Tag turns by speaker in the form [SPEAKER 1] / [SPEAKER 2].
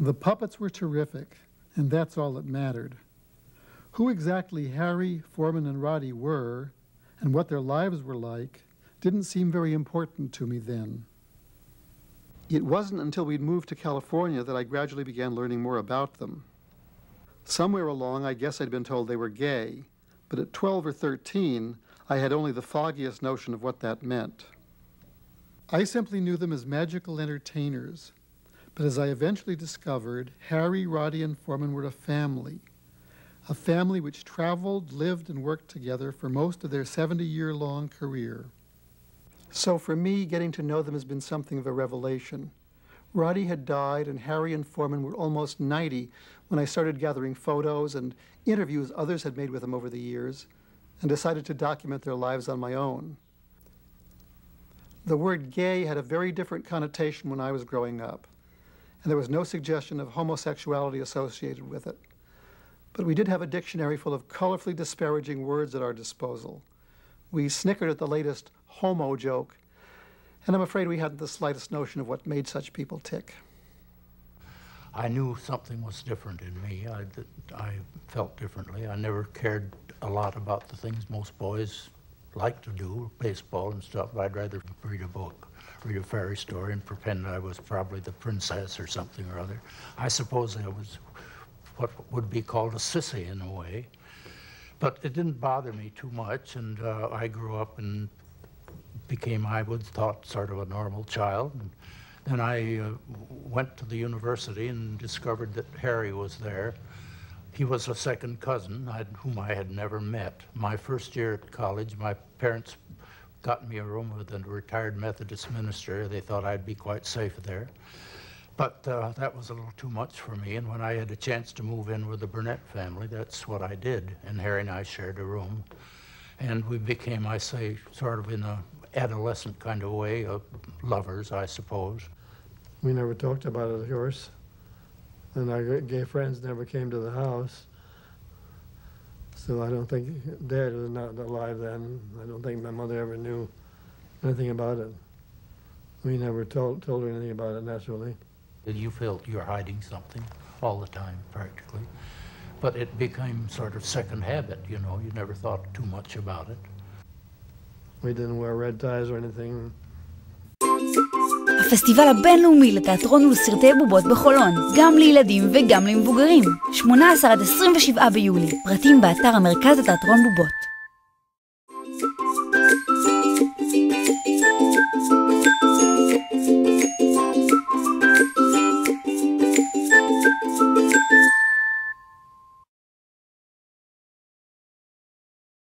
[SPEAKER 1] The puppets were terrific, and that's all that mattered. Who exactly Harry, Foreman, and Roddy were, and what their lives were like, didn't seem very important to me then. It wasn't until we'd moved to California that I gradually began learning more about them. Somewhere along, I guess I'd been told they were gay, but at 12 or 13, I had only the foggiest notion of what that meant. I simply knew them as magical entertainers, but as I eventually discovered, Harry, Roddy, and Foreman were a family which traveled, lived, and worked together for most of their 70-year-long career. So for me, getting to know them has been something of a revelation. Roddy had died, and Harry and Foreman were almost 90 when I started gathering photos and interviews others had made with them over the years, and decided to document their lives on my own. The word gay had a very different connotation when I was growing up, and there was no suggestion of homosexuality associated with it. But we did have a dictionary full of colorfully disparaging words at our disposal. We snickered at the latest homo joke, and I'm afraid we hadn't the slightest notion of what made such people tick.
[SPEAKER 2] I knew something was different in me. I felt differently. I never cared a lot about the things most boys like to do, baseball and stuff. I'd rather read a book, read a fairy story, and pretend I was probably the princess or something or other. I suppose I was what would be called a sissy in a way. But it didn't bother me too much, and I grew up and became, I would thought, sort of a normal child. And then I went to the university and discovered that Harry was there. He was a second cousin whom I had never met. My first year at college, my parents got me a room with a retired Methodist minister. They thought I'd be quite safe there. But that was a little too much for me, and when I had a chance to move in with the Barnett family, that's what I did, and Harry and I shared a room. And we became, I say, sort of in an adolescent kind of way, lovers, I suppose.
[SPEAKER 3] We never talked about it, of course, and our gay friends never came to the house. So I don't think Dad was not alive then. I don't think my mother ever knew anything about it. We never told her anything about it, naturally.
[SPEAKER 2] You felt you're hiding something all the time, practically. But it became sort of second habit, you know. You never thought too much about it.
[SPEAKER 3] We didn't wear red ties or anything.
[SPEAKER 4] הפסטיבל הבינלאומי לתיאטרון ולסרטי בובות בחולון, גם לילדים וגם למבוגרים. 18 עד 27 ביולי. פרטים באתר המרכז לתיאטרון בובות.